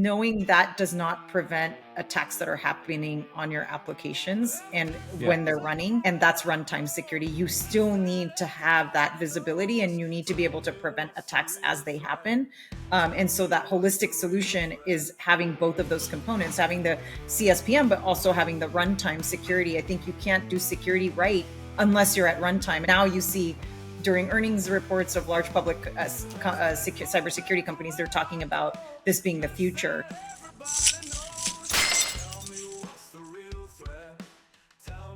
knowing that does not prevent attacks that are happening on your applications and Yeah. when they're running, and that's runtime security. You still need to have that visibility, and you need to be able to prevent attacks as they happen. And so that holistic solution is having both of those components, having the CSPM, but also having the runtime security. I think you can't do security right unless you're at runtime. Now you see during earnings reports of large public cybersecurity companies, they're talking about this being the future.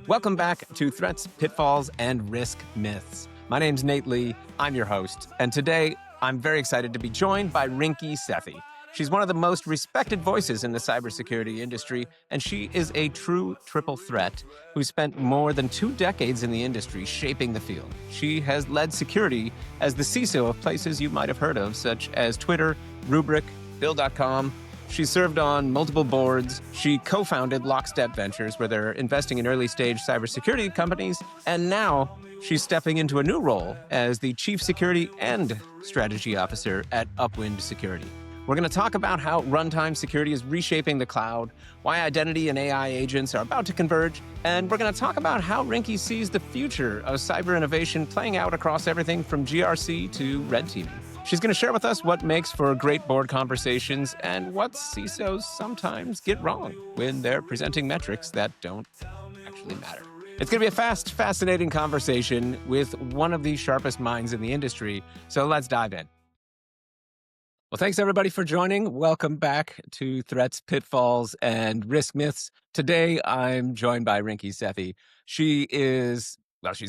Welcome back to Threats, Pitfalls, and Risk Myths. My name's Nate Lee. I'm your host. And today, I'm very excited to be joined by Rinki Sethi. She's one of the most respected voices in the cybersecurity industry, and she is a true triple threat who spent more than 2 decades in the industry shaping the field. She has led security as the CISO of places you might have heard of, such as Twitter, Rubrik, Bill.com. She served on multiple boards. She co-founded Lockstep Ventures, where they're investing in early-stage cybersecurity companies. And now she's stepping into a new role as the Chief Security and Strategy Officer at Upwind Security. We're going to talk about how runtime security is reshaping the cloud, why identity and AI agents are about to converge, and we're going to talk about how Rinki sees the future of cyber innovation playing out across everything from GRC to red teaming. She's going to share with us what makes for great board conversations and what CISOs sometimes get wrong when they're presenting metrics that don't actually matter. It's going to be a fast, fascinating conversation with one of the sharpest minds in the industry, so let's dive in. Well, thanks everybody for joining. Welcome back to Threats, Pitfalls, and Risk Myths. Today, I'm joined by Rinki Sethi. She's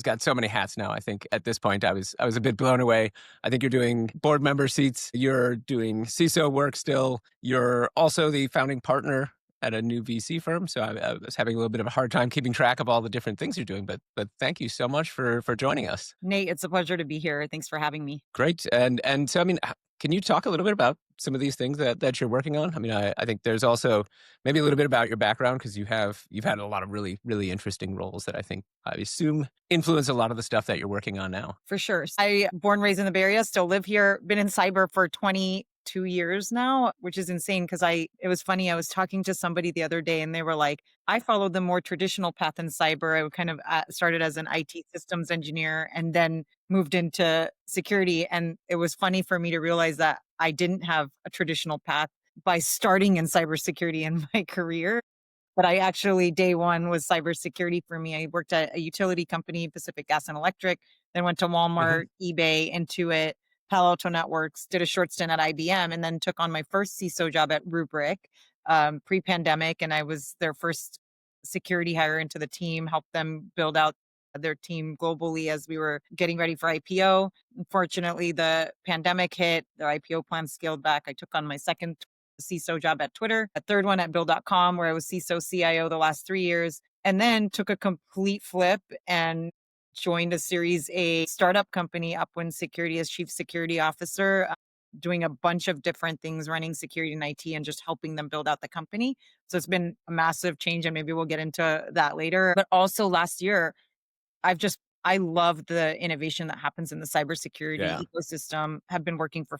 got so many hats now. I think at this point, I was a bit blown away. I think you're doing board member seats. You're doing CISO work still. You're also the founding partner at a new VC firm. So I was having a little bit of a hard time keeping track of all the different things you're doing. But thank you so much for joining us. Nate, it's a pleasure to be here. Thanks for having me. Great. And so, I mean, can you talk a little bit about some of these things that you're working on? I mean, I think there's also maybe a little bit about your background, because you've had a lot of really, really interesting roles that I assume influence a lot of the stuff that you're working on now. For sure. I born, raised in the Bay Area, still live here, been in cyber for 22 years now, which is insane because it was funny. I was talking to somebody the other day and they were like, I followed the more traditional path in cyber. I kind of started as an IT systems engineer and then moved into security. And it was funny for me to realize that I didn't have a traditional path by starting in cybersecurity in my career. But I actually, day one was cybersecurity for me. I worked at a utility company, Pacific Gas and Electric, then went to Walmart, eBay, Intuit, Palo Alto Networks, did a short stint at IBM, and then took on my first CISO job at Rubrik pre-pandemic. And I was their first security hire into the team, helped them build out their team globally as we were getting ready for IPO. Unfortunately, the pandemic hit, their IPO plan scaled back. I took on my second CISO job at Twitter, a third one at Bill.com, where I was CISO CIO the last 3 years, and then took a complete flip and joined a Series A startup company, Upwind Security, as Chief Security Officer, doing a bunch of different things, running security and IT, and just helping them build out the company. So it's been a massive change, and maybe we'll get into that later. But also last year, I love the innovation that happens in the cybersecurity ecosystem. Have been working for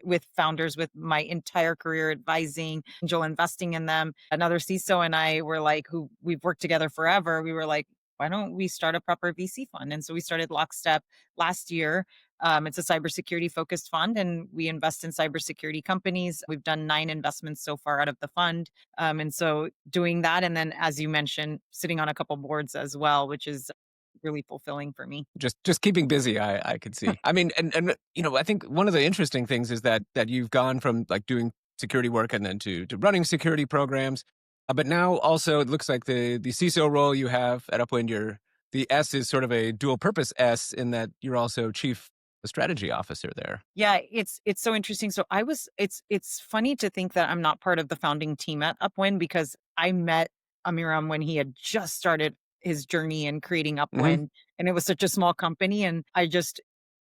with founders with my entire career, advising, angel investing in them. Another CISO and I were like, who we've worked together forever. We were like, why don't we start a proper VC fund? And so we started Lockstep last year. It's a cybersecurity focused fund, and we invest in cybersecurity companies. We've done 9 investments so far out of the fund. And so doing that, and then as you mentioned, sitting on a couple boards as well, which is really fulfilling for me. Just keeping busy, I could see. I mean, and I think one of the interesting things is that you've gone from like doing security work and then to running security programs. But now also it looks like the CISO role you have at Upwind, the S is sort of a dual purpose S in that you're also Chief Strategy Officer there. Yeah, it's so interesting. So it's funny to think that I'm not part of the founding team at Upwind, because I met Amiram when he had just started his journey in creating Upwind, and it was such a small company. And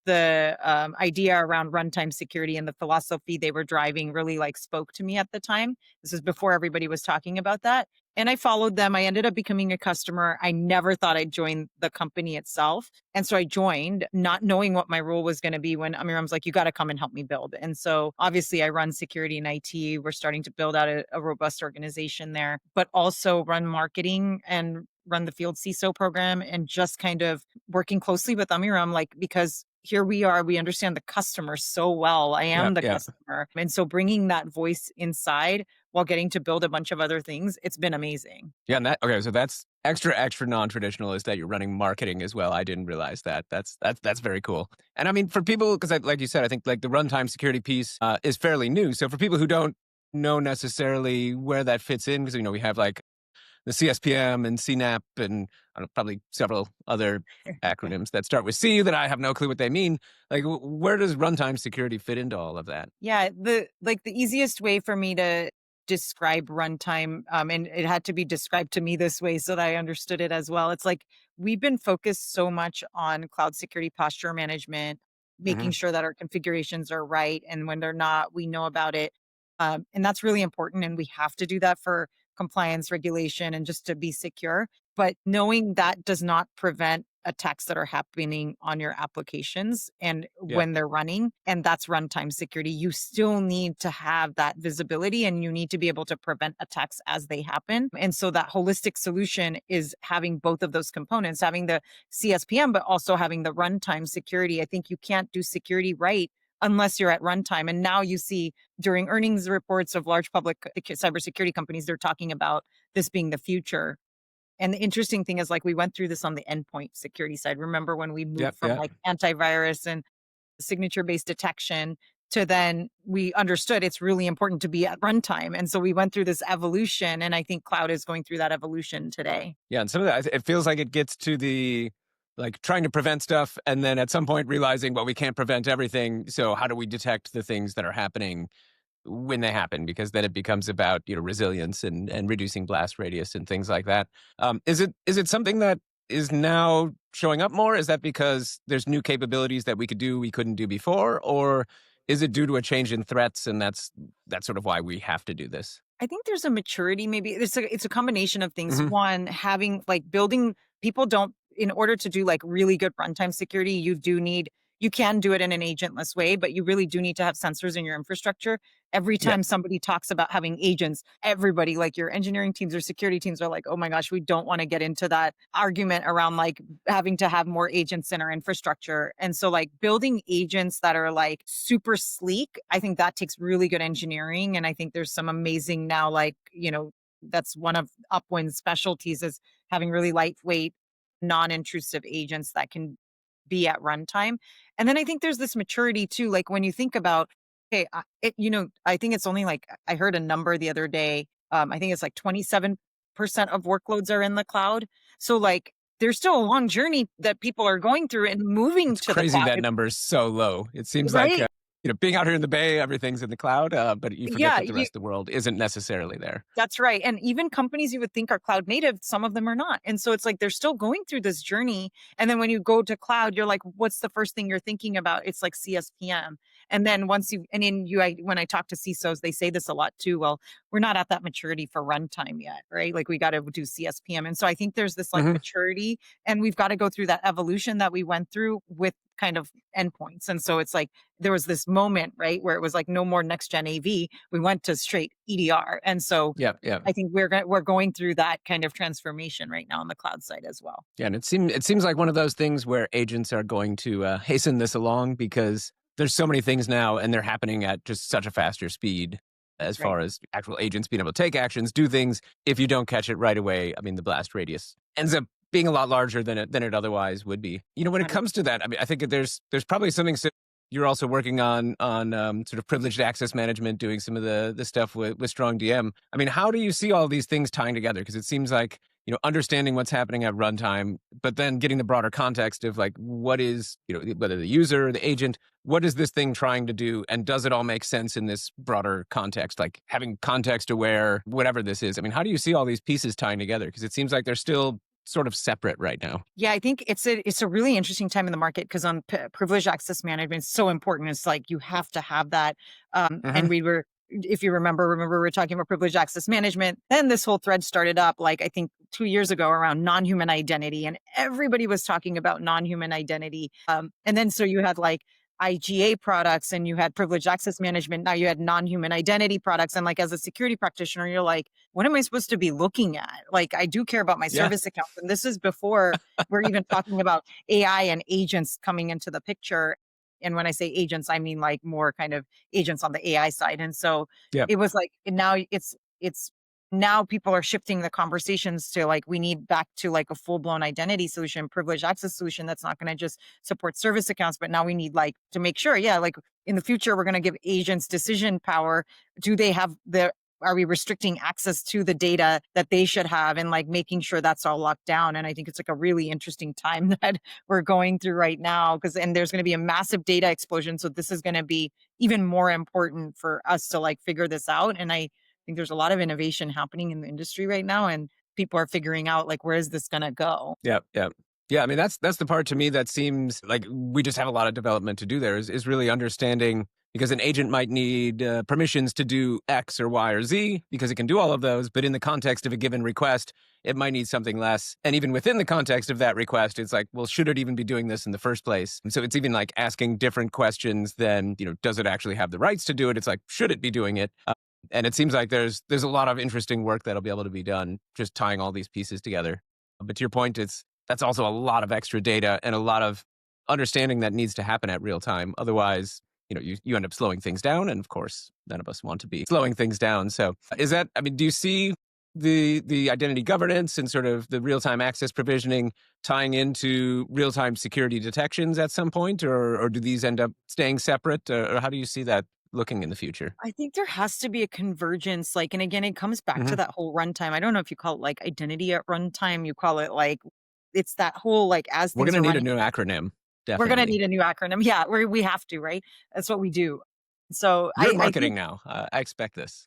the idea around runtime security and the philosophy they were driving really spoke to me at the time. This is before everybody was talking about that. And I followed them. I ended up becoming a customer. I never thought I'd join the company itself. And so I joined not knowing what my role was going to be when Amiram's like, you got to come and help me build. And so obviously I run security and IT. We're starting to build out a robust organization there, but also run marketing and run the field CISO program and just kind of working closely with Amiram, like, because here we are, we understand the customer so well. I Yeah, am the yeah. customer. And so bringing that voice inside while getting to build a bunch of other things, it's been amazing. Yeah, and okay, so that's extra non-traditional is that you're running marketing as well. I didn't realize that. That's very cool. And I mean, for people, because like you said, I think like the runtime security piece is fairly new. So for people who don't know necessarily where that fits in, because we have like the CSPM and CNAP and I don't know, probably several other acronyms that start with C that I have no clue what they mean. Like, where does runtime security fit into all of that? Yeah, the easiest way for me to describe runtime, and it had to be described to me this way so that I understood it as well. It's like we've been focused so much on cloud security posture management, Hmm. making sure that our configurations are right, and when they're not, we know about it. And that's really important, and we have to do that for compliance, regulation, and just to be secure. But knowing that does not prevent attacks that are happening on your applications and Yeah. when they're running. And that's runtime security. You still need to have that visibility and you need to be able to prevent attacks as they happen. And so that holistic solution is having both of those components, having the CSPM, but also having the runtime security. I think you can't do security right unless you're at runtime. And now you see during earnings reports of large public cybersecurity companies, they're talking about this being the future. And the interesting thing is, like, we went through this on the endpoint security side. Remember when we moved Yep. from Yeah. like antivirus and signature-based detection to then we understood it's really important to be at runtime. And so we went through this evolution, and I think cloud is going through that evolution today. Yeah, and some of that, it feels like it gets to the like trying to prevent stuff, and then at some point realizing, well, we can't prevent everything. So how do we detect the things that are happening when they happen? Because then it becomes about resilience and reducing blast radius and things like that. Is it something that is now showing up more? Is that because there's new capabilities that we could do we couldn't do before, or is it due to a change in threats, and that's sort of why we have to do this? I think there's a maturity, maybe it's a combination of things. Hmm. One, having like building people don't in order to do like really good runtime security, you can do it in an agentless way, but you really do need to have sensors in your infrastructure. Every Yeah. time somebody talks about having agents, everybody, like your engineering teams or security teams, are like, oh my gosh, we don't want to get into that argument around like having to have more agents in our infrastructure. And so like building agents that are like super sleek, I think that takes really good engineering. And I think there's some amazing now, like, that's one of Upwind's specialties is having really lightweight, non-intrusive agents that can be at runtime. And then I think there's this maturity too. Like when you think about, okay, I think it's only like, I heard a number the other day. I think it's like 27% of workloads are in the cloud. So like, there's still a long journey that people are going through and moving It's to the crazy cloud. that number is so low. It seems like, Right? being out here in the Bay, everything's in the cloud, but you forget Yeah. that the rest of the world isn't necessarily there. That's right. And even companies you would think are cloud native, some of them are not. And so it's like they're still going through this journey. And then when you go to cloud, you're like, what's the first thing you're thinking about? It's like CSPM. And then when I talk to CISOs, they say this a lot too. Well, we're not at that maturity for runtime yet, right? Like we got to do CSPM. And so I think there's this like Hmm. maturity, and we've got to go through that evolution that we went through with kind of endpoints. And so it's like there was this moment, right, where it was like no more next gen AV. We went to straight EDR. And so Yeah, yeah, I think we're going through that kind of transformation right now on the cloud side as well. yeah. And it seems like one of those things where agents are going to hasten this along because there's so many things now, and they're happening at just such a faster speed as Right. far as actual agents being able to take actions, do things. If you don't catch it right away, I mean, the blast radius ends up being a lot larger than it otherwise would be. When it comes to that, I mean, I think that there's probably something you're also working on sort of privileged access management, doing some of the stuff with Strong DM. I mean, how do you see all these things tying together? Because it seems like understanding what's happening at runtime, but then getting the broader context of like what is whether the user or the agent, what is this thing trying to do, and does it all make sense in this broader context? Like having context aware, whatever this is. I mean, how do you see all these pieces tying together? Because it seems like they're still sort of separate right now. Yeah, I think it's a really interesting time in the market because on privileged access management, it's so important. It's like you have to have that. And Hmm. we were if you remember we were talking about privileged access management. Then this whole thread started up, like I think 2 years ago, around non-human identity, and everybody was talking about non-human identity. And then so you had like IGA products and you had privileged access management. Now you had non-human identity products. And like as a security practitioner, you're like, what am I supposed to be looking at? Like I do care about my Yeah. service accounts. And this is before we're even talking about AI and agents coming into the picture. And when I say agents, I mean like more kind of agents on the AI side. And so Yeah. it was like now it's now people are shifting the conversations to like we need back to like a full-blown identity solution, privileged access solution that's not going to just support service accounts, but now we need like to make sure, yeah, like in the future we're going to give agents decision power. Do they have the Are we restricting access to the data that they should have, and like making sure that's all locked down? And I think it's like a really interesting time that we're going through right now, and there's going to be a massive data explosion. So this is going to be even more important for us to like figure this out. And I think there's a lot of innovation happening in the industry right now, and people are figuring out like, where is this going to go? Yeah. Yeah. Yeah. I mean, that's the part to me that seems like we just have a lot of development to do there is really understanding, because an agent might need permissions to do X or Y or Z because it can do all of those. But in the context of a given request, it might need something less. And even within the context of that request, it's like, well, should it even be doing this in the first place? And so it's even like asking different questions than, does it actually have the rights to do it? It's like, should it be doing it? And it seems like there's a lot of interesting work that'll be able to be done just tying all these pieces together. But to your point, that's also a lot of extra data and a lot of understanding that needs to happen at real time. Otherwise, you end up slowing things down. And of course, none of us want to be slowing things down. So do you see the identity governance and sort of the real-time access provisioning tying into real-time security detections at some point, or do these end up staying separate? Or how do you see that looking in the future? I think there has to be a convergence, like, and again, it comes back to that whole runtime. I don't know if you call it like identity at runtime, you call it like, it's that whole, like, as We're things going are to need running. a new acronym. We're going to Definitely. need a new acronym. Yeah, we have to, right? That's what we do. So You're in I think, marketing now. I expect this.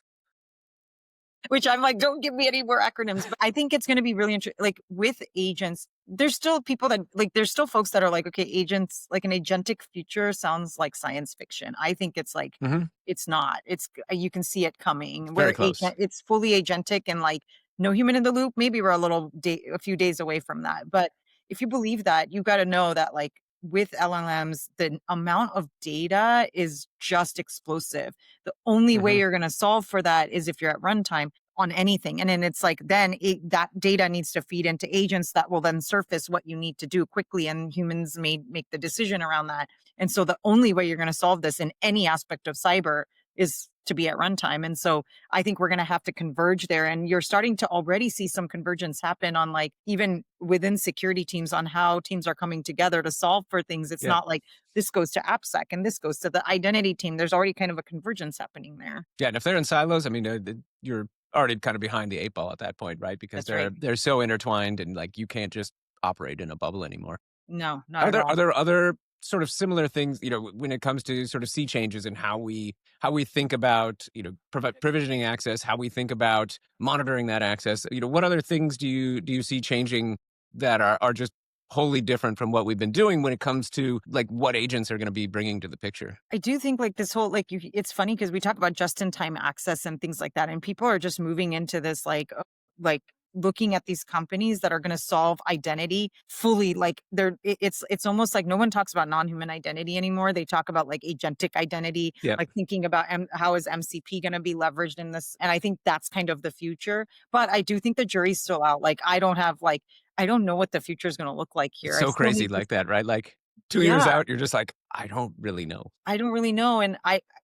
which I'm like, don't give me any more acronyms. But I think it's going to be really interesting. Like with agents, there's still people that like, there's still folks that are like, okay, agents, like an agentic future sounds like science fiction. I think it's like, it's not. You can see it coming. Very close. It's fully agentic and like no human in the loop. Maybe we're a few days away from that. But if you believe that, you got to know that like with LLMs, the amount of data is just explosive. The only way you're going to solve for that is if you're at runtime on anything. And then it's like, that data needs to feed into agents that will then surface what you need to do quickly. And humans may make the decision around that. And so the only way you're going to solve this in any aspect of cyber is to be at runtime. And so I think we're going to have to converge there. And you're starting to already see some convergence happen on like even within security teams on how teams are coming together to solve for things. It's not like this goes to AppSec and this goes to the identity team. There's already kind of a convergence happening there. Yeah. And if they're in silos, I mean, you're already kind of behind the 8 ball at that point, right? Because they're so intertwined and like you can't just operate in a bubble anymore. No, not at all. Are there other sort of similar things, when it comes to sort of sea changes and how we think about, provisioning access, how we think about monitoring that access? What other things do you see changing that are just wholly different from what we've been doing when it comes to like what agents are going to be bringing to the picture? I do think like this whole, like it's funny because we talk about just-in-time access and things like that. And people are just moving into this like looking at these companies that are going to solve identity fully. Like it's almost like no one talks about non-human identity anymore. They talk about like agentic identity, like thinking about how is MCP going to be leveraged in this. And I think that's kind of the future. But I do think the jury's still out. Like I don't know what the future is going to look like here. It's so crazy like that, right? Like 2 years out, you're just like, I don't really know. And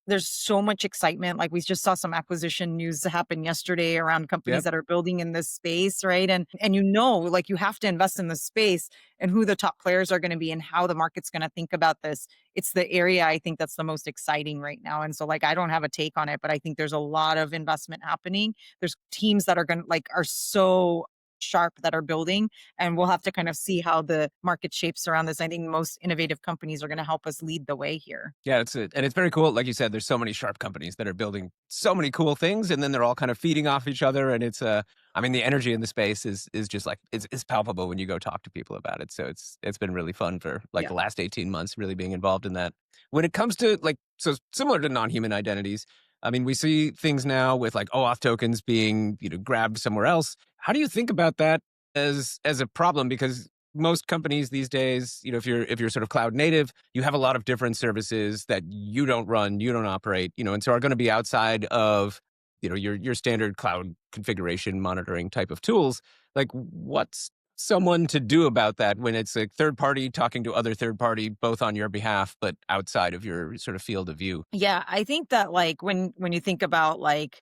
there's so much excitement. Like we just saw some acquisition news happen yesterday around companies that are building in this space, right? And like you have to invest in the space and who the top players are going to be and how the market's going to think about this. It's the area I think that's the most exciting right now. And so like I don't have a take on it, but I think there's a lot of investment happening. There's teams that are are so sharp that are building, and we'll have to kind of see how the market shapes around this. I think most innovative companies are going to help us lead the way here. Yeah, and it's very cool. Like you said, there's so many sharp companies that are building so many cool things, and then they're all kind of feeding off each other. And it's the energy in the space is just like it's palpable when you go talk to people about it. So it's been really fun for the last 18 months, really being involved in that. When it comes to so similar to non-human identities, I mean, we see things now with like OAuth tokens being, grabbed somewhere else. How do you think about that as a problem? Because most companies these days, if you're sort of cloud native, you have a lot of different services that you don't run, you don't operate, and so are going to be outside of, your standard cloud configuration monitoring type of tools. Like, what's someone to do about that when it's a third party talking to other third party, both on your behalf, but outside of your sort of field of view? Yeah, I think that like when you think about like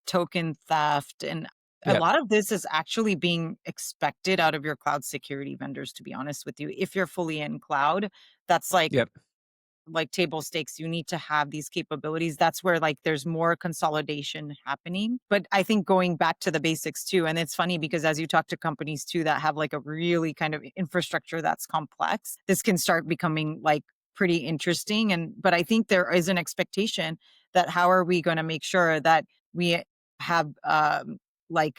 token theft and a Yep. lot of this is actually being expected out of your cloud security vendors, to be honest with you. If you're fully in cloud, that's Yep. like table stakes. You need to have these capabilities. That's where like there's more consolidation happening. But I think going back to the basics too, and it's funny because as you talk to companies too that have like a really kind of infrastructure that's complex, this can start becoming like pretty interesting. And but I think there is an expectation that how are we going to make sure that we have like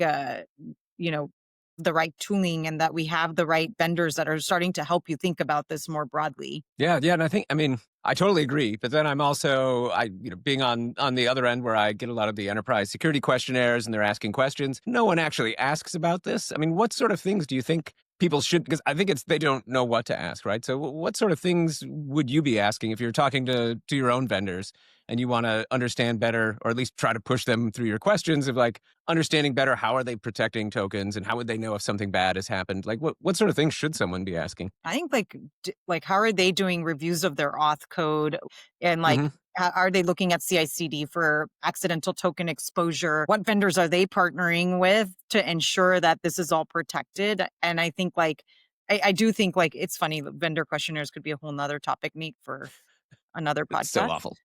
you know the right tooling and that we have the right vendors that are starting to help you think about this more broadly. Yeah, yeah, and I mean, I totally agree. But then I'm also, being on the other end where I get a lot of the enterprise security questionnaires and they're asking questions. No one actually asks about this. I mean, what sort of things do you think people should? Because I think it's they don't know what to ask, right? So, what sort of things would you be asking if you're talking to your own vendors and you want to understand better, or at least try to push them through your questions of like understanding better how are they protecting tokens and how would they know if something bad has happened? Like, what sort of things should someone be asking? I think like how are they doing reviews of their auth code and like Hmm. are they looking at CI/CD for accidental token exposure? What vendors are they partnering with to ensure that this is all protected? And I think like I do think like it's funny vendor questionnaires could be a whole nother topic, Nate, for another It's so podcast. awful.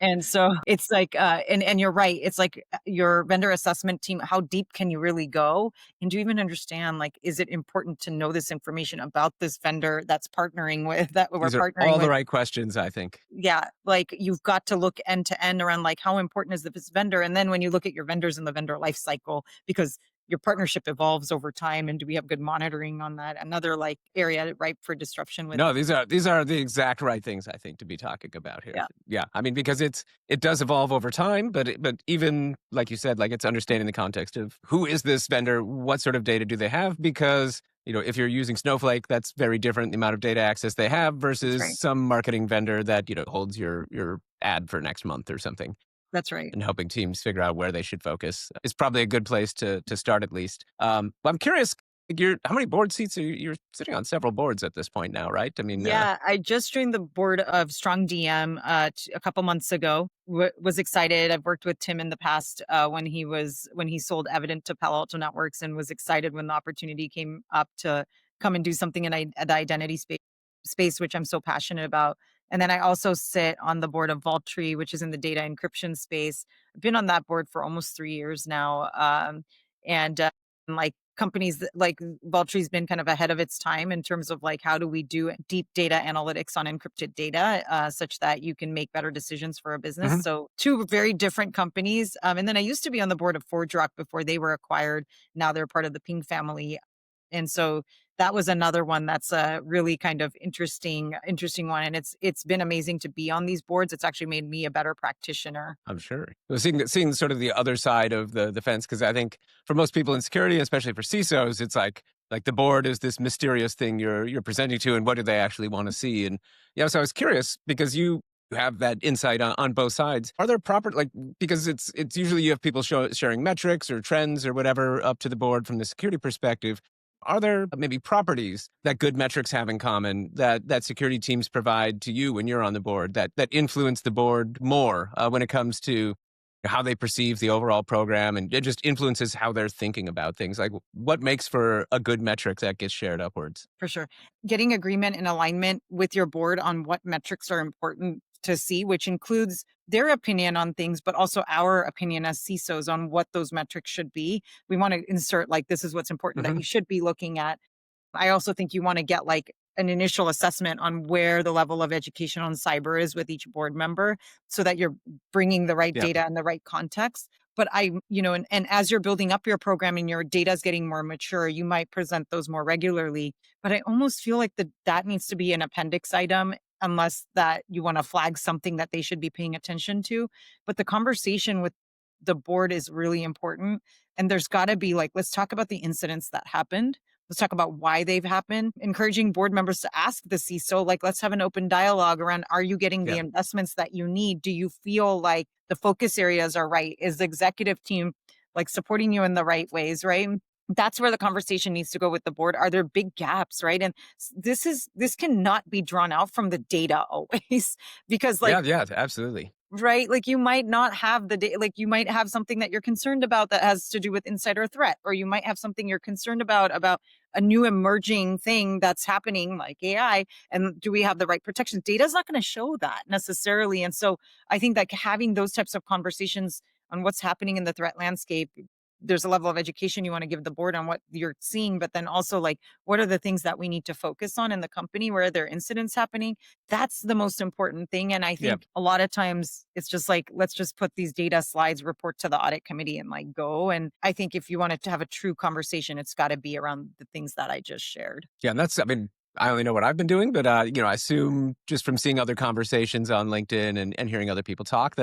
And so it's like, and you're right. It's like your vendor assessment team, how deep can you really go? And do you even understand, like, is it important to know this information about this vendor that's partnering with, that we're These are partnering all the with? right questions, I think. Yeah. Like you've got to look end to end around like how important is this vendor? And then when you look at your vendors in the vendor life cycle, because your partnership evolves over time and do we have good monitoring on that? Another like area ripe for disruption with. No, these are the exact right things I think to be talking about here. Yeah, Yeah, I mean because it does evolve over time, but even like you said, like it's understanding the context of who is this vendor, what sort of data do they have? Because if you're using Snowflake, that's very different the amount of data access they have that's versus right. some marketing vendor that holds your ad for next month or something. That's right. And helping teams figure out where they should focus is probably a good place to start at least. But I'm curious, like, how many board seats are you? You're sitting on several boards at this point now, right? I mean, Yeah, I just joined the board of Strong DM a couple months ago. Was excited. I've worked with Tim in the past when he sold Evident to Palo Alto Networks, and was excited when the opportunity came up to come and do something in the identity space, which I'm so passionate about. And then I also sit on the board of Vaulttree, which is in the data encryption space. I've been on that board for almost 3 years now, and like companies like Vultree's been kind of ahead of its time in terms of like how do we do deep data analytics on encrypted data such that you can make better decisions for a business. mhm. So two very different companies. And then I used to be on the board of ForgeRock before they were acquired. Now they're part of the Ping family. And so that was another one that's a really kind of interesting one. And it's been amazing to be on these boards. It's actually made me a better practitioner. I'm sure. Well, seeing sort of the other side of the fence, because I think for most people in security, especially for CISOs, it's like the board is this mysterious thing you're presenting to, and what do they actually want to see? And so I was curious because you have that insight on both sides. Are there proper like because it's usually you have people sharing metrics or trends or whatever up to the board from the security perspective. Are there maybe properties that good metrics have in common that security teams provide to you when you're on the board that influence the board more when it comes to how they perceive the overall program, and it just influences how they're thinking about things? Like what makes for a good metric that gets shared upwards? For sure. Getting agreement and alignment with your board on what metrics are important to see, which includes their opinion on things, but also our opinion as CISOs on what those metrics should be. We want to insert like, this is what's important that Hmm. you should be looking at. I also think you want to get like an initial assessment on where the level of education on cyber is with each board member so that you're bringing the right Yeah. data and the right context. But and as you're building up your program and your data is getting more mature, you might present those more regularly. But I almost feel like that needs to be an appendix item unless that you want to flag something that they should be paying attention to. But the conversation with the board is really important. And there's got to be like, let's talk about the incidents that happened. Let's talk about why they've happened, encouraging board members to ask the CISO, like, let's have an open dialogue around, are you getting the Yeah. investments that you need? Do you feel like the focus areas are right? Is the executive team like supporting you in the right ways, right? That's where the conversation needs to go with the board. Are there big gaps, right? And this cannot be drawn out from the data always because like Yeah, absolutely. right? Like you might not have like you might have something that you're concerned about that has to do with insider threat, or you might have something you're concerned about a new emerging thing that's happening like AI. And do we have the right protections? Data's not going to show that necessarily. And so I think that having those types of conversations on what's happening in the threat landscape, there's a level of education you want to give the board on what you're seeing, but then also like, what are the things that we need to focus on in the company? Where are there incidents happening? That's the most important thing. And I Yeah. think a lot of times it's just like, let's just put these data slides, report to the audit committee and like go. And I think if you wanted to have a true conversation, it's got to be around the things that I just shared. Yeah, and that's, I mean, I only know what I've been doing, but, I assume just from seeing other conversations on LinkedIn and hearing other people talk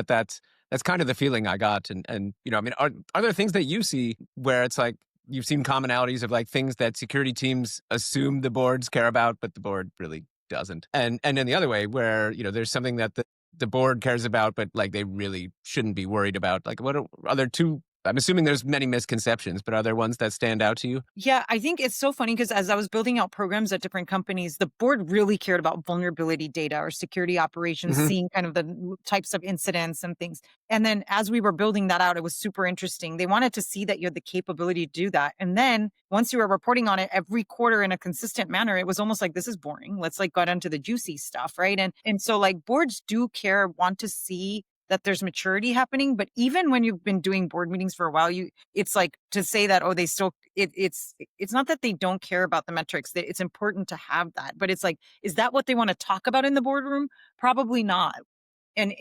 that's kind of the feeling I got. And I mean, are there things that you see where it's like, you've seen commonalities of like things that security teams assume the boards care about, but the board really doesn't? And then the other way where, there's something that the board cares about, but like they really shouldn't be worried about. Like are there two? I'm assuming there's many misconceptions, but are there ones that stand out to you? Yeah, I think it's so funny because as I was building out programs at different companies, the board really cared about vulnerability data or security operations, Mhm. seeing kind of the types of incidents and things. And then as we were building that out, it was super interesting. They wanted to see that you had the capability to do that. And then once you were reporting on it every quarter in a consistent manner, it was almost like, this is boring. Let's like get into the juicy stuff, right? And so like boards do care, want to see that there's maturity happening. But even when you've been doing board meetings for a while, it's like to say that, oh, they still, it's not that they don't care about the metrics. It's important to have that. But it's like, is that what they want to talk about in the boardroom? Probably not. And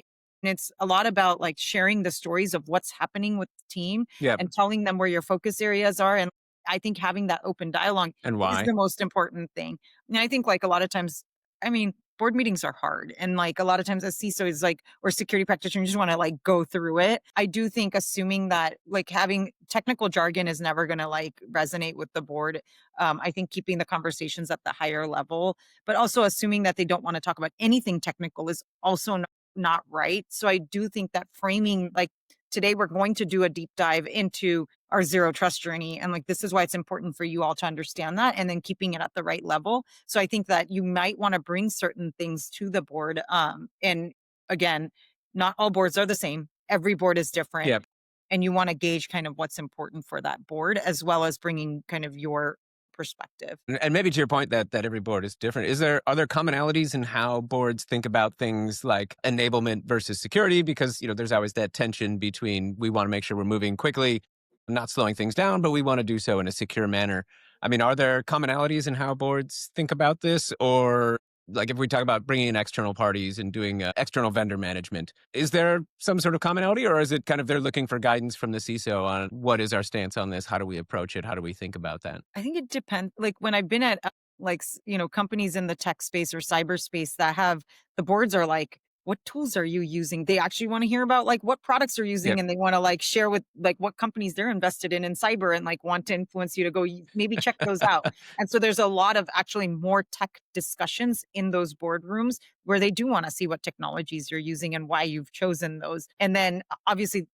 it's a lot about like sharing the stories of what's happening with the team Yeah. and telling them where your focus areas are. And I think having that open dialogue And is why? the most important thing. And I think like a lot of times, I mean, board meetings are hard. And like a lot of times as CISO is like, or security practitioner, you just want to like go through it. I do think assuming that like having technical jargon is never going to like resonate with the board. I think keeping the conversations at the higher level, but also assuming that they don't want to talk about anything technical is also not right. So I do think that framing, like today we're going to do a deep dive into our zero trust journey. And like, this is why it's important for you all to understand that and then keeping it at the right level. So I think that you might want to bring certain things to the board. And again, not all boards are the same. Every board is different. Yep. And you want to gauge kind of what's important for that board, as well as bringing kind of your perspective. And maybe to your point that every board is different, are there commonalities in how boards think about things like enablement versus security? Because, there's always that tension between we want to make sure we're moving quickly, not slowing things down, but we want to do so in a secure manner. I mean, are there commonalities in how boards think about this? Or like if we talk about bringing in external parties and doing external vendor management, is there some sort of commonality, or is it kind of they're looking for guidance from the CISO on what is our stance on this? How do we approach it? How do we think about that? I think it depends. Like when I've been at companies in the tech space or cyberspace that have the boards are like, what tools are you using? They actually want to hear about like what products they're using, Yep. and they want to like share with like what companies they're invested in cyber, and like want to influence you to go maybe check those out. And so there's a lot of actually more tech discussions in those boardrooms where they do want to see what technologies you're using and why you've chosen those. And then obviously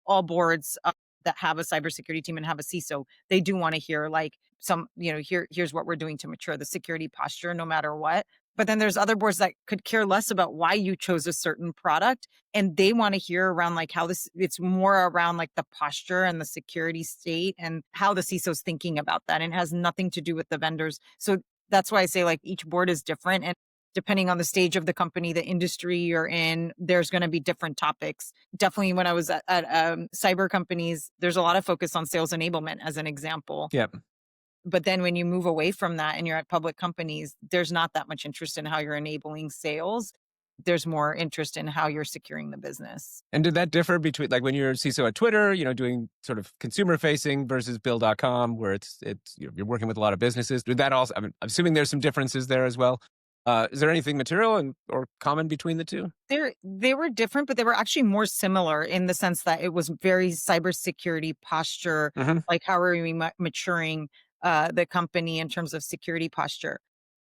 all boards that have a cybersecurity team and have a CISO, they do want to hear like some, here's what we're doing to mature the security posture no matter what. But then there's other boards that could care less about why you chose a certain product. And they want to hear around like how it's more around like the posture and the security state and how the CISO's thinking about that. And it has nothing to do with the vendors. So that's why I say like each board is different. And depending on the stage of the company, the industry you're in, there's going to be different topics. Definitely when I was at cyber companies, there's a lot of focus on sales enablement as an example. Yep. But then when you move away from that and you're at public companies, there's not that much interest in how you're enabling sales. There's more interest in how you're securing the business. And did that differ between like when you're CISO at Twitter, doing sort of consumer facing versus Bill.com, where it's you're working with a lot of businesses? Did that also, I'm assuming there's some differences there as well? Is there anything material or common between the two? They were different, but they were actually more similar in the sense that it was very cybersecurity posture, Hmm. like how are we maturing the company in terms of security posture.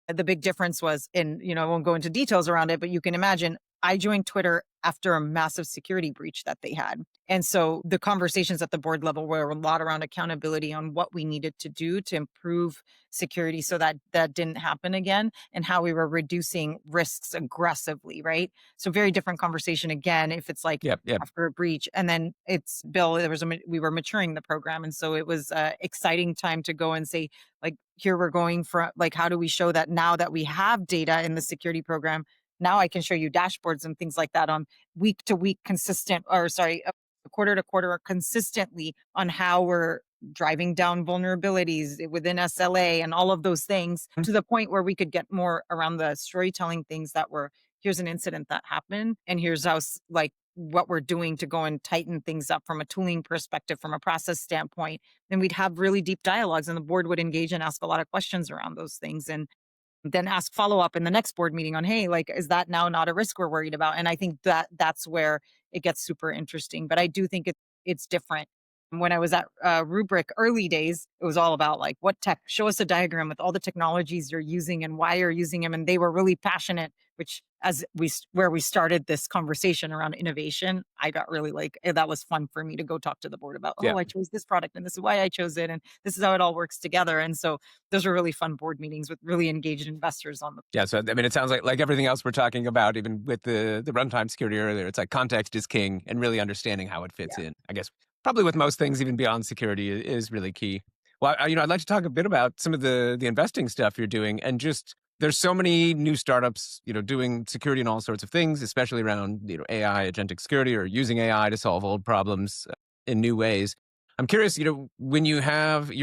The big difference was I won't go into details around it, but you can imagine I joined Twitter after a massive security breach that they had. And so the conversations at the board level were a lot around accountability on what we needed to do to improve security so that that didn't happen again and how we were reducing risks aggressively, right? So very different conversation again if it's like Yep. Yep. after a breach and then it's Bill there was we were maturing the program and so it was a exciting time to go and say like here we're going for like how do we show that now that we have data in the security program now I can show you dashboards and things like that on week to week consistent or sorry quarter to quarter consistently on how we're driving down vulnerabilities within SLA and all of those things to the point where we could get more around the storytelling things that were here's an incident that happened and here's how like what we're doing to go and tighten things up from a tooling perspective from a process standpoint then we'd have really deep dialogues and the board would engage and ask a lot of questions around those things and then ask follow-up in the next board meeting on, hey, like, is that now not a risk we're worried about? And I think that that's where it gets super interesting. But I do think it's different. When I was at Rubrik early days, it was all about like, what tech? Show us a diagram with all the technologies you're using and why you're using them. And they were really passionate, which where we started this conversation around innovation, I got really like, that was fun for me to go talk to the board about, Yeah. oh, I chose this product and this is why I chose it. And this is how it all works together. And so those are really fun board meetings with really engaged investors on the Yeah. So I mean, it sounds like everything else we're talking about, even with the runtime security earlier, it's like context is king, and really understanding how it fits yeah. in. I guess probably with most things, even beyond security, is really key. Well, I'd like to talk a bit about some of the investing stuff you're doing, and just there's so many new startups, doing security and all sorts of things, especially around AI, agentic security, or using AI to solve old problems in new ways. I'm curious, when you're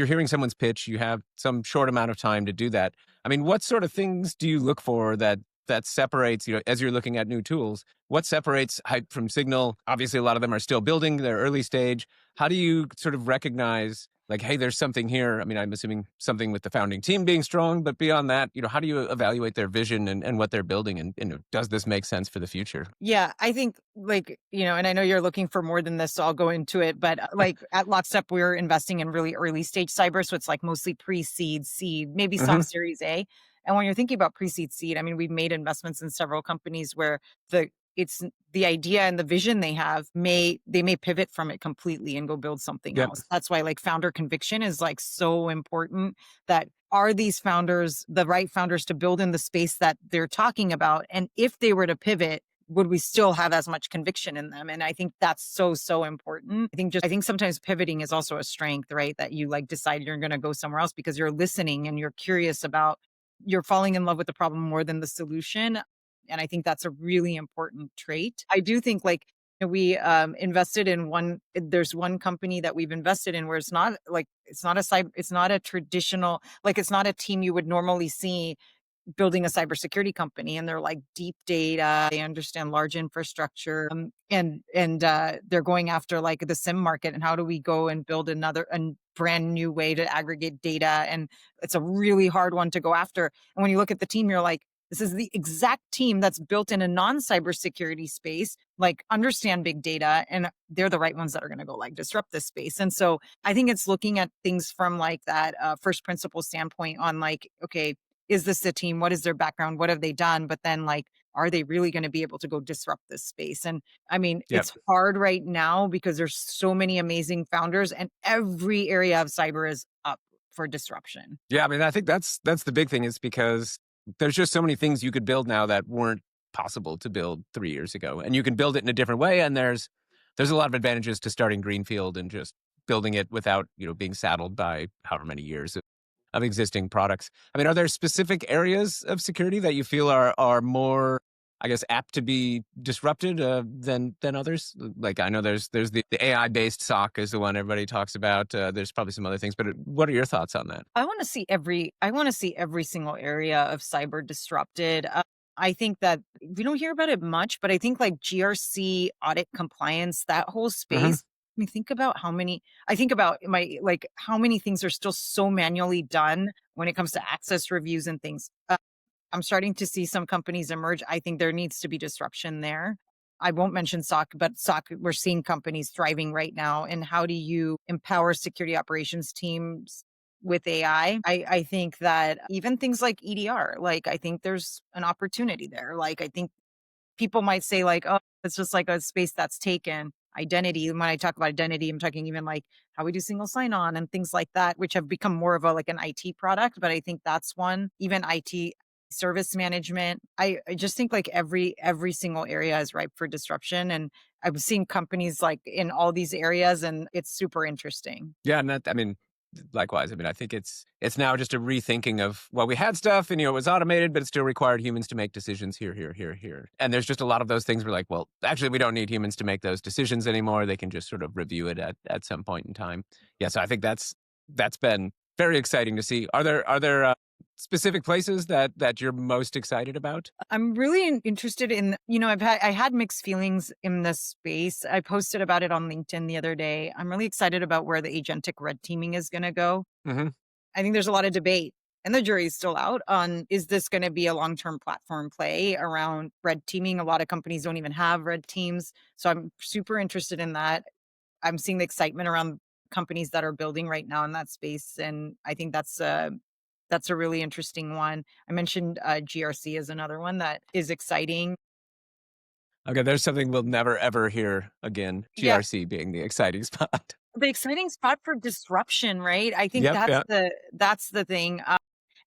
hearing someone's pitch, you have some short amount of time to do that. I mean, what sort of things do you look for that separates, as you're looking at new tools, what separates hype from signal? Obviously, a lot of them are still building, their early stage. How do you sort of recognize like, hey, there's something here? I mean, I'm assuming something with the founding team being strong, but beyond that, how do you evaluate their vision and what they're building? And does this make sense for the future? Yeah, I think like, and I know you're looking for more than this, so I'll go into it. But like at Lockstep, we're investing in really early stage cyber. So it's like mostly pre-seed, seed, maybe some Hmm. series A. And when you're thinking about pre-seed seed, I mean, we've made investments in several companies where it's the idea and the vision they have they may pivot from it completely and go build something Yep. else. That's why like founder conviction is like so important that are these founders the right founders to build in the space that they're talking about? And if they were to pivot, would we still have as much conviction in them? And I think that's so important. I think sometimes pivoting is also a strength, right? That you like decide you're going to go somewhere else because you're listening and you're curious about you're falling in love with the problem more than the solution. And I think that's a really important trait. I do think like we invested in there's one company that we've invested in where it's not like it's not a traditional like it's not a team you would normally see building a cybersecurity company and they're like deep data, they understand large infrastructure, and they're going after like the SIM market and how do we go and build a brand new way to aggregate data, and it's a really hard one to go after. And when you look at the team, you're like, this is the exact team that's built in a non-cybersecurity space, like understand big data, and they're the right ones that are going to go like disrupt this space. And so I think it's looking at things from like that first principle standpoint on like, okay, is this the team? What is their background? What have they done? But then like, are they really going to be able to go disrupt this space? And I mean, Yep. it's hard right now because there's so many amazing founders and every area of cyber is up for disruption. Yeah, I mean, I think that's the big thing is because there's just so many things you could build now that weren't possible to build 3 years ago, and you can build it in a different way. And there's a lot of advantages to starting greenfield and just building it without being saddled by however many years of existing products. I mean, are there specific areas of security that you feel are more, I guess, apt to be disrupted than others? Like I know there's the AI based SOC is the one everybody talks about. There's probably some other things, but what are your thoughts on that? I want to see every single area of cyber disrupted. I think that we don't hear about it much, but I think like GRC audit compliance, that whole Hmm. space. I mean, I think about how many things are still so manually done when it comes to access reviews and things. I'm starting to see some companies emerge. I think there needs to be disruption there. I won't mention SOC, but SOC, we're seeing companies thriving right now. And how do you empower security operations teams with AI? I think that even things like EDR, like I think there's an opportunity there. Like I think people might say like, oh, it's just like a space that's taken. Identity. When I talk about identity, I'm talking even like how we do single sign-on and things like that, which have become more of a like an IT product. But I think that's one. Even IT service management. I just think like every single area is ripe for disruption. And I've seen companies like in all these areas, and it's super interesting. Yeah, and likewise. I mean, I think it's now just a rethinking of, well, we had stuff and it was automated, but it still required humans to make decisions here, here, here, here. And there's just a lot of those things where like, well, actually we don't need humans to make those decisions anymore. They can just sort of review it at some point in time. Yeah, so I think that's been very exciting to see. Are there specific places that you're most excited about? I'm really interested in, I had mixed feelings in this space. I posted about it on LinkedIn the other day. I'm really excited about where the agentic red teaming is going to go. Mm-hmm. I think there's a lot of debate and the jury's still out on, is this going to be a long-term platform play around red teaming? A lot of companies don't even have red teams. So I'm super interested in that. I'm seeing the excitement around companies that are building right now in that space. And I think that's a really interesting one. I mentioned GRC as another one that is exciting. Okay, there's something we'll never ever hear again. Yeah, GRC being the exciting spot. the exciting spot for disruption, right? I think Yep. Yeah. that's the thing.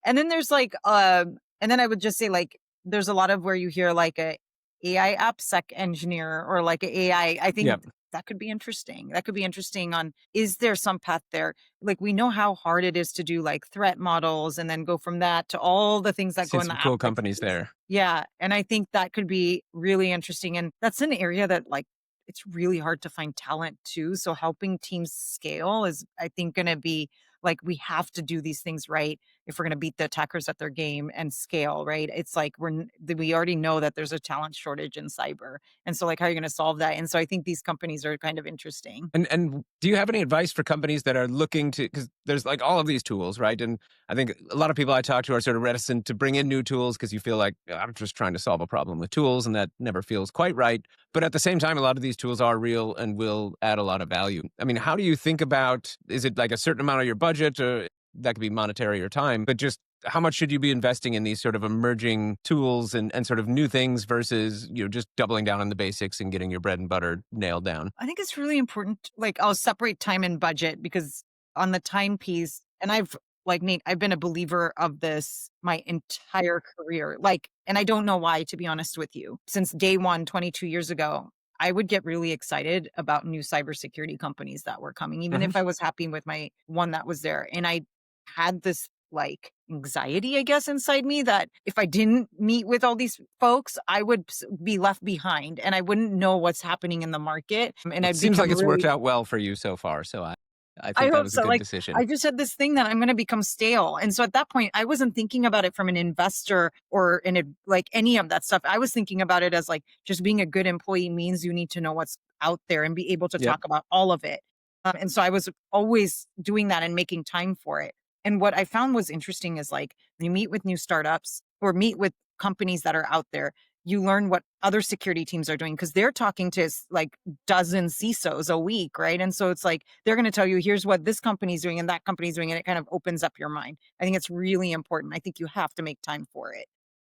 And then there's like, and then I would just say like, there's a lot of where you hear like a AI AppSec engineer or like a AI. I think Yep. that could be interesting. That could be interesting on, is there some path there? Like we know how hard it is to do like threat models and then go from that to all the things that go Seen in the some cool AppSec companies space. there. Yeah. And I think that could be really interesting. And that's an area that like, it's really hard to find talent too. So helping teams scale is, I think, going to be like, we have to do these things right if we're going to beat the attackers at their game and scale, right? It's like we already know that there's a talent shortage in cyber. And so like, how are you going to solve that? And so I think these companies are kind of interesting. And do you have any advice for companies that are looking to, because there's like all of these tools, right? And I think a lot of people I talk to are sort of reticent to bring in new tools because you feel like I'm just trying to solve a problem with tools, and that never feels quite right. But at the same time, a lot of these tools are real and will add a lot of value. I mean, how do you think about, is it like a certain amount of your budget, or that could be monetary or time, but just how much should you be investing in these sort of emerging tools and sort of new things versus, just doubling down on the basics and getting your bread and butter nailed down? I think it's really important. Like I'll separate time and budget because on the time piece, and I've like Nate, I've been a believer of this my entire career. Like, and I don't know why, to be honest with you. Since day one, 22 years ago, I would get really excited about new cybersecurity companies that were coming, even Hmm. if I was happy with my one that was there. And I had this like anxiety, I guess, inside me that if I didn't meet with all these folks, I would be left behind and I wouldn't know what's happening in the market. And It I'd seems like become it's worked really, out well for you so far. So I I think that hope was a so. good Like, decision. I just had this thing that I'm going to become stale. And so at that point, I wasn't thinking about it from an investor or like any of that stuff. I was thinking about it as like just being a good employee means you need to know what's out there and be able to Yep. talk about all of it. And so I was always doing that and making time for it. And what I found was interesting is like when you meet with new startups or meet with companies that are out there, you learn what other security teams are doing because they're talking to like dozen CISOs a week, right? And so it's like they're going to tell you, here's what this company's doing and that company's doing, and it kind of opens up your mind. I think it's really important. I think you have to make time for it.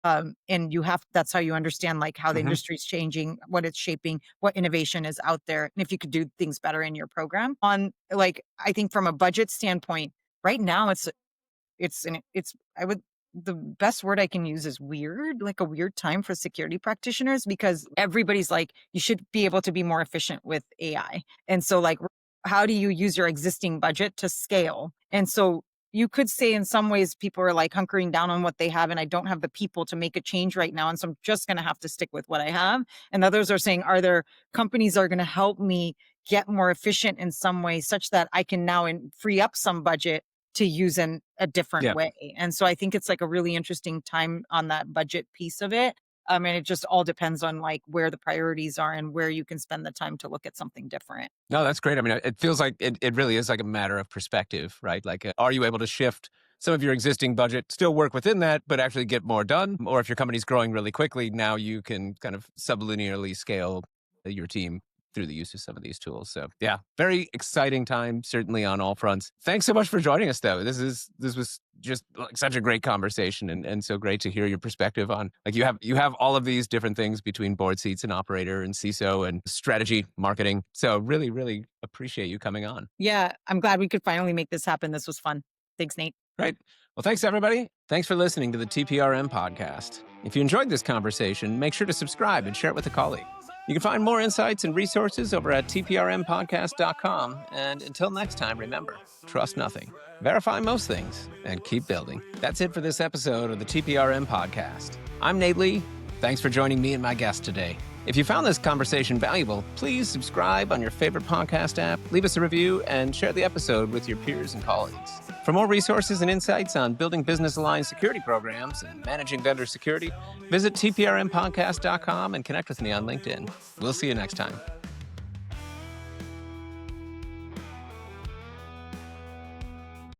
And that's how you understand like how the Hmm. industry is changing, what it's shaping, what innovation is out there, and if you could do things better in your program. On like, I think from a budget standpoint, right now it's I would the best word I can use is weird, like a weird time for security practitioners because everybody's like, you should be able to be more efficient with AI. And so like, how do you use your existing budget to scale? And so you could say in some ways people are like hunkering down on what they have and I don't have the people to make a change right now. And so I'm just going to have to stick with what I have. And others are saying, are there companies that are going to help me get more efficient in some way such that I can now free up some budget to use in a different Yeah. way. And so I think it's like a really interesting time on that budget piece of it. And it just all depends on like where the priorities are and where you can spend the time to look at something different. No, that's great. I mean, it feels like it really is like a matter of perspective, right? Like, are you able to shift some of your existing budget, still work within that, but actually get more done. Or if your company's growing really quickly, now you can kind of sublinearly scale your team through the use of some of these tools. So yeah, very exciting time, certainly on all fronts. Thanks so much for joining us, though. This was just like such a great conversation, and so great to hear your perspective on, like, you have all of these different things between board seats and operator and CISO and strategy, marketing. So really, really appreciate you coming on. Yeah, I'm glad we could finally make this happen. This was fun. Thanks, Nate. Great. Well, thanks, everybody. Thanks for listening to the TPRM podcast. If you enjoyed this conversation, make sure to subscribe and share it with a colleague. You can find more insights and resources over at tprmpodcast.com. And until next time, remember, trust nothing, verify most things, and keep building. That's it for this episode of the TPRM podcast. I'm Nate Lee. Thanks for joining me and my guest today. If you found this conversation valuable, please subscribe on your favorite podcast app, leave us a review, and share the episode with your peers and colleagues. For more resources and insights on building business-aligned security programs and managing vendor security, visit tprmpodcast.com and connect with me on LinkedIn. We'll see you next time.